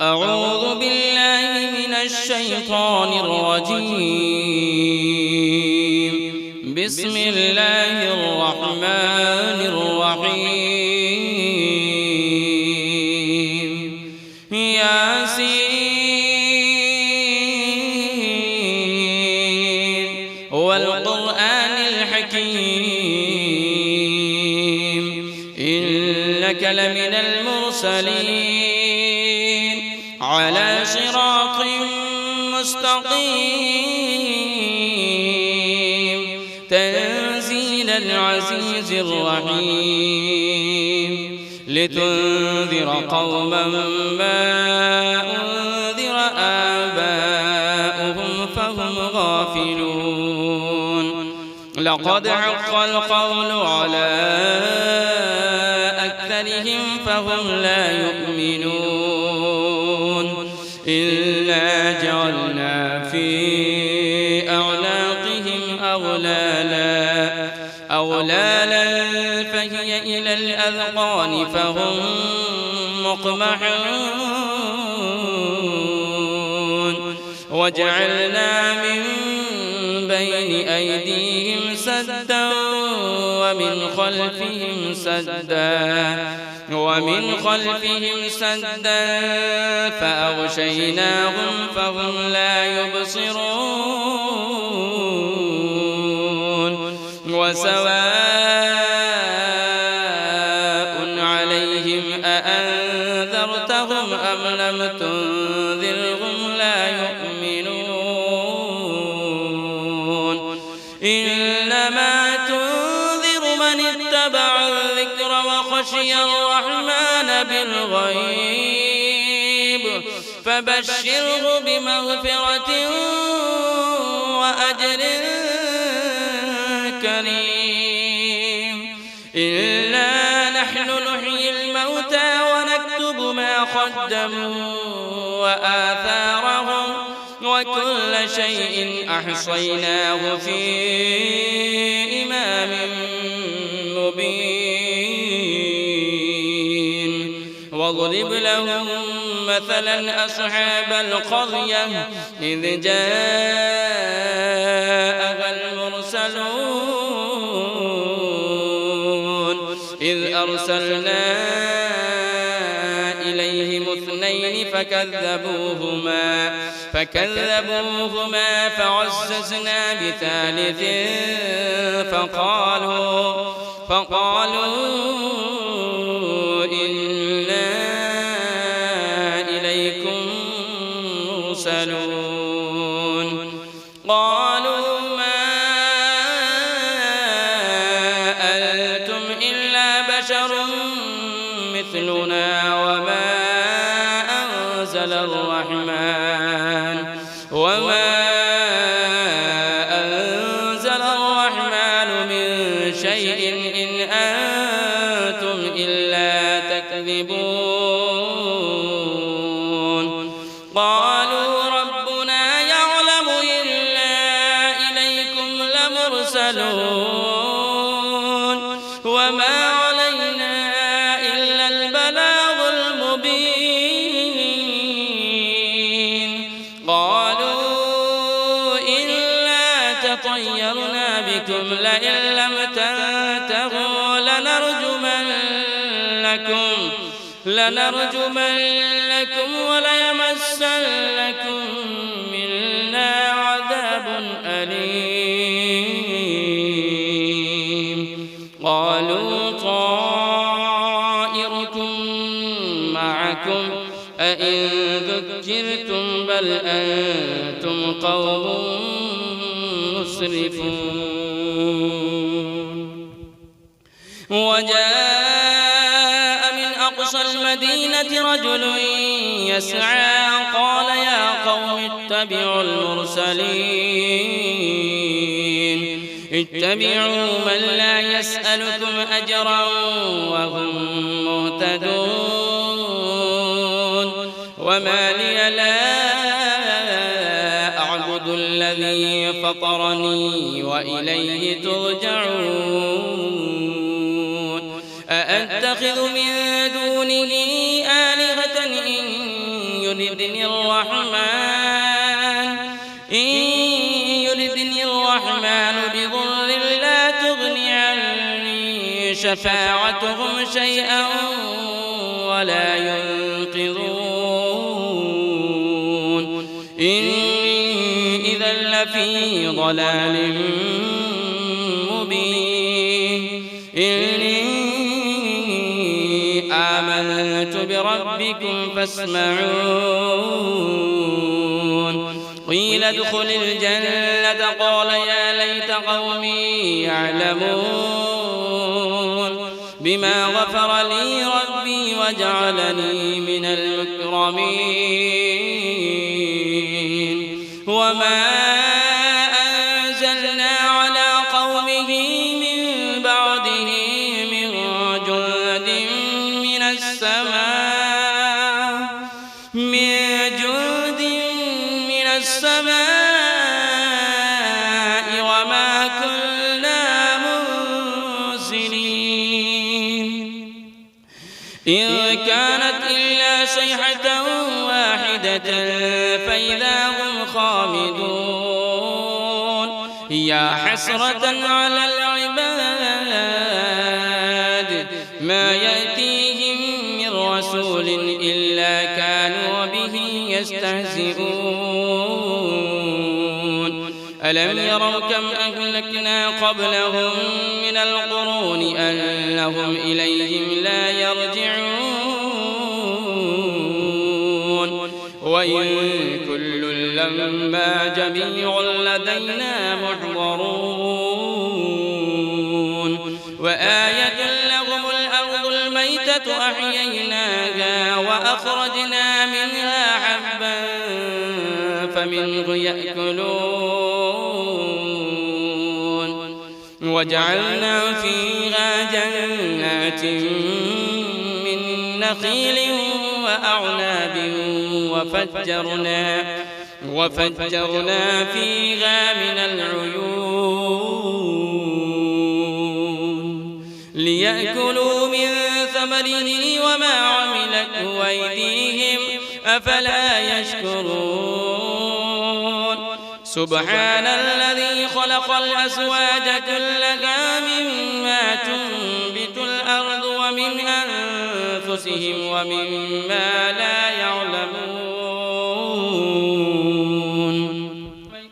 أعوذ بالله من الشيطان الرجيم. بسم الله الرحمن الرحيم. ياسين والقرآن الحكيم إنك لمن المرسلين على صراط مستقيم تنزيل العزيز الرحيم لتنذر قوما ما أنذر آباؤهم فهم غافلون. لقد حق القول على أكثرهم فهم لا يؤمنون إلا جعلنا في أعناقهم أغلالا فهي إلى الأذقان فهم مقمحون وجعلنا من بين أيديهم سدا ومن خلفهم سدا فأغشيناهم فهم لا يبصرون. وسواء عليهم أأنذرتهم أم لم تنذرهم لا يؤمنون إنما تنذر من اتبع الذكر وخشي الرحمن بالغيب فبشره بمغفرة وأجر كريم. إنا نحن نحيي الموتى ونكتب ما قدموا وآثارهم وكل شيء أحصيناه في إمام مبين. واضرب لهم مثلا أصحاب القرية إذ جاءها المرسلون إذ أرسلنا إليهم اثنين فكذبوهما فعززنا بثالث فقالوا إنا إليكم مرسلون. قالوا ما أنتم إلا بشر مثلنا وما أنزل الرحمن من شيء إن أنتم إلا تكذبون. قالوا ربنا يعلم إنا إليكم لمرسلون وما علينا إلا البلاغ المبين. قالوا إنا تطيرنا بكم لئن لم تنتهوا لنرجمنكم وليمسنكم منا عذاب أليم. قالوا طائركم معكم أئن ذكرتم بل أنتم قوم مسرفون. وجاء من أقصى المدينة رجل يسعى قال يا قوم اتبعوا المرسلين اتبعوا من لا يسألكم أجرا وهم مهتدون. وما لي لا أعبد الذي فطرني وإليه ترجعون. أأتخذ من دونه آلهة إن يردني الرحمن بضر لا تغن عني شفاعتهم شيئا ولا ينقذون إني إذا لفي ضلال مبين إني آمنت بربكم فاسمعون قيل ادخل الجنة قال يا ليت قومي يعلمون بما غفر لي ربي وجعلني من المكرمين وما أنزلنا على قومه من بعده من جند من السماء وما كنا منزلين إن كانت إلا صيحة واحدة فإذا هم خامدون يا حسرة على العباد ما يأتيهم من رسول إلا كانوا به يستهزئون ألم يروا كم أهلكنا قبلهم من القرون أنهم إليهم لا يرجعون وإن كل لما جميع لدينا محضرون وآية لهم الأرض الميتة أحييناها وأخرجنا منها حبا فمنه يأكلون وجعلنا فيها جنات من نخيل وأعناب وفجرنا فيها من العيون ليأكلوا من ثمره وما عملته أيديهم أفلا يشكرون سبحان الذي خلق الأزواج كلها مما تنبت الأرض ومن أنفسهم ومما لا يعلمون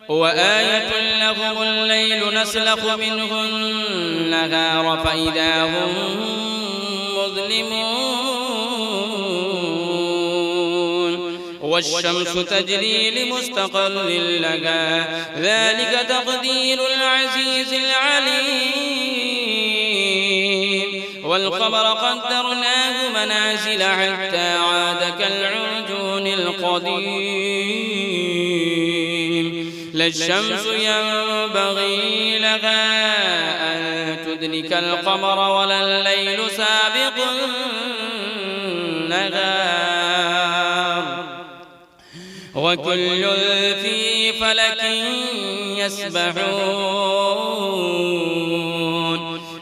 وآية لهم الليل نسلخ منه النهار فإذا هم مظلمون والشمس تجري لمستقر لها ذلك تقدير العزيز العليم والقمر قدرناه منازل حتى عاد كالعرجون القديم لا الشمس ينبغي لها أن تدرك القمر ولا الليل سابق النهار وكل في فلك يسبحون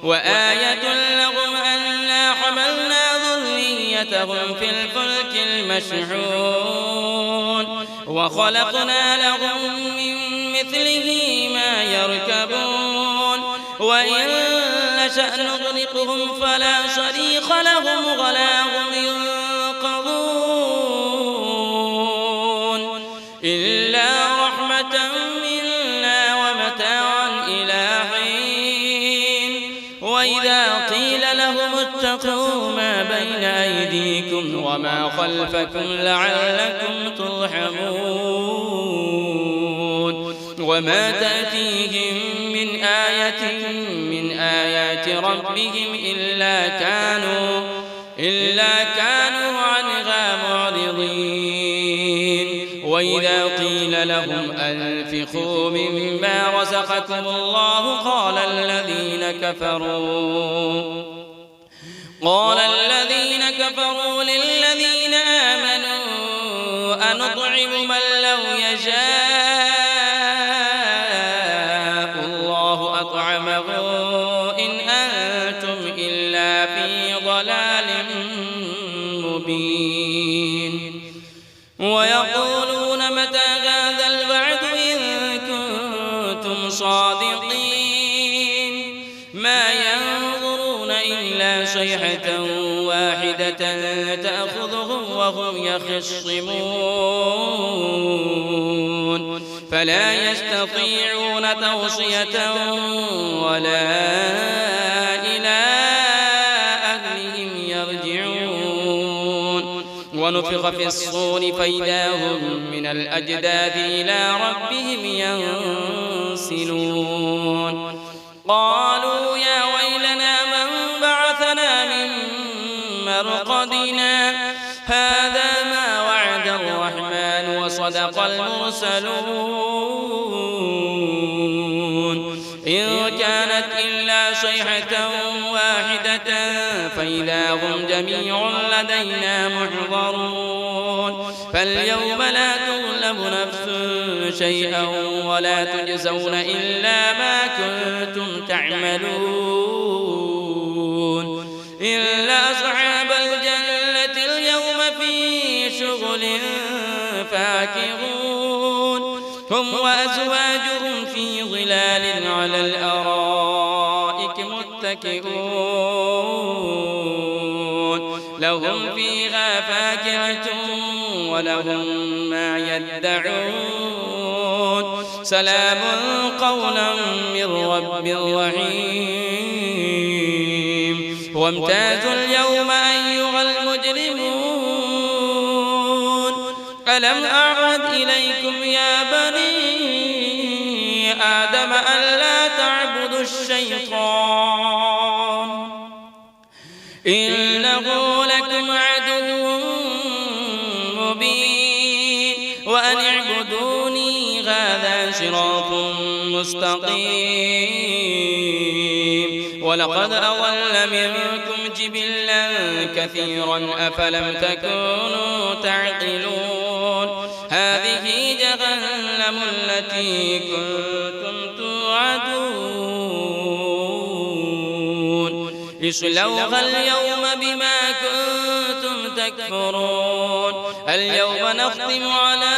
وآية لهم أنا حملنا ذريتهم في الفلك المشحون وخلقنا لهم من مثله ما يركبون وإن نشأ نغرقهم فلا صريخ لهم ولا هم ينقذون إلا رحمة منا ومتاعا إلى حين وإذا قيل لهم اتقوا ما بين أيديكم وما خلفكم لعلكم ترحمون وما تأتيهم من آية من آيات ربهم إلا كانوا عنها معرضين وإذا قيل لهم أنفقوا مما رزقكم الله قال الذين كفروا للذين آمنوا أنطعم من لو يشاء الله أطعمه إن أنتم إلا في ضلال مبين ويقولون متى هذا الوعد إن كنتم صادقين ما ينظرون إلا صيحة واحدة تأخذهم وهم يخصمون فلا يستطيعون توصية ولا إلى أهلهم يرجعون ونفخ في الصور فإذا هم من الأجداث إلى ربهم ينسلون قالوا يا ويلنا من بعثنا من مرقدنا هذا ما وعد الرحمن وصدق المرسلون إن كانت إلا صيحة واحدة فإذا هم جميع لدينا محضرون فاليوم لا تظلم نفس شيئا ولا تجزون إلا ما كنتم تعملون إلا أصحاب الجنة اليوم في شغل فاكهون هم وأزواجهم في ظلال على الأرائك متكئون لهم فيها فاكهة ولهم ما يدعون سلام قولا من رب رحيم وامتازوا اليوم أيها المجرمون ألم أعهد إليكم يا بني آدم ألا تعبدوا الشيطان إنه لكم عدو مبين وأن اعبدوني هذا صراط مستقيم ولقد أضل منكم جبلا كثيرا أفلم تكونوا تعقلون هذه جهنم التي كنتم توعدون اصلوها اليوم بما كنتم تكفرون اليوم نختم على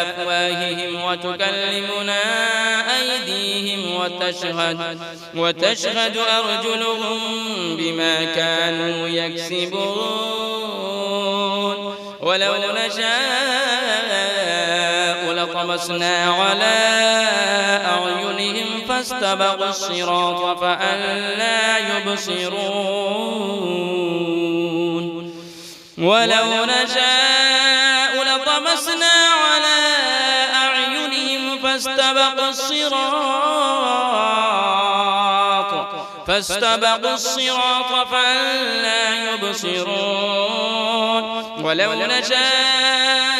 أفواههم وتكلمنا أيديهم وتشهد أرجلهم بما كانوا يكسبون ولو نشاء لطمسنا على أعينهم فاستبقوا الصراط فأنى يبصرون ولو نشاء لطمسنا على أعينهم فاستبقوا الصراط فأنى يبصرون ولو نشاء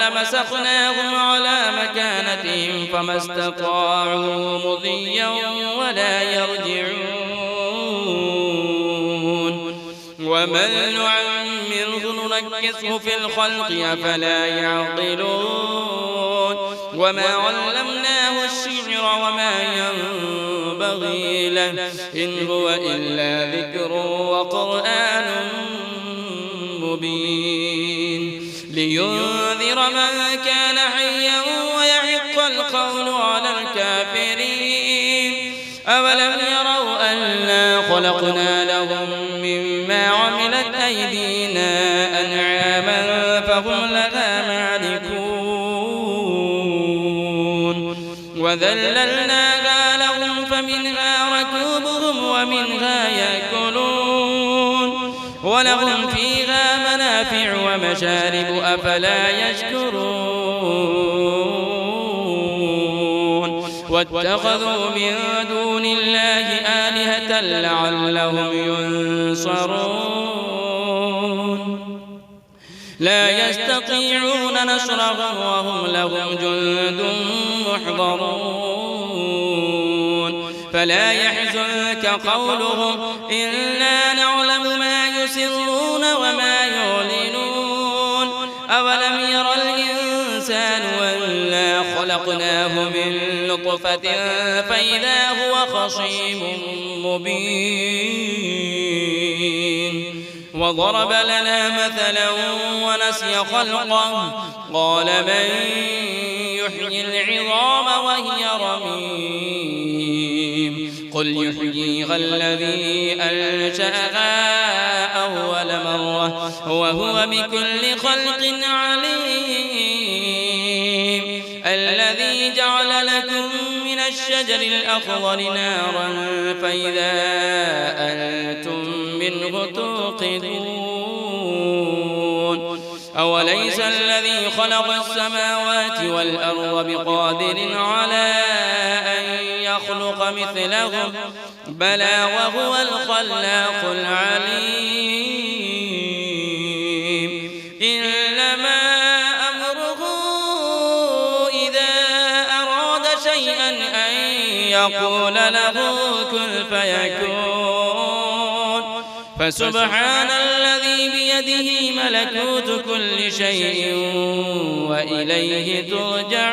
لمسخناهم على مكانتهم فما استطاعوا مضيا ولا يرجعون ومن نعمره ننكسه في الخلق أفلا يعقلون وما علمناه الشعر وما ينبغي له إن هو إلا ذكر وقرآن مبين لينذر من كان حيا ويحق القول على الكافرين أولم يروا أنا خلقنا لهم مما عملت أيدينا أنعاما فهم لها مالكون وذللناها لهم فمنها ركوبهم ومنها يأكلون ولهم فيها منافع ومشارب أفلا يشكرون واتخذوا من دون الله آلهة لعلهم ينصرون لا يستطيعون نصرهم وهم لهم جند محضرون فلا يحزنك قولهم إنا نعلم ما يسرون وما يعلنون أولم ير الإنسان أنا خلقناه من نطفة فإذا هو خصيم مبين وضرب لنا مثلا ونسي خلقه قال من يحيي العظام وهي رميم قل يحييها الذي أنشأها أول مرة وهو بكل خلق عليم الذي جعل لكم من الشجر الأخضر نارا فإذا أنتم منه توقدون أوليس الذي خلق السماوات والأرض بقادر على أن يخلق مثلهم بلى وهو الخلاق العليم إنما أمره إذا أراد شيئا أن يقول له كن فيكون فسبحان الذي بيده ملكوت كل شيء وإليه ترجعون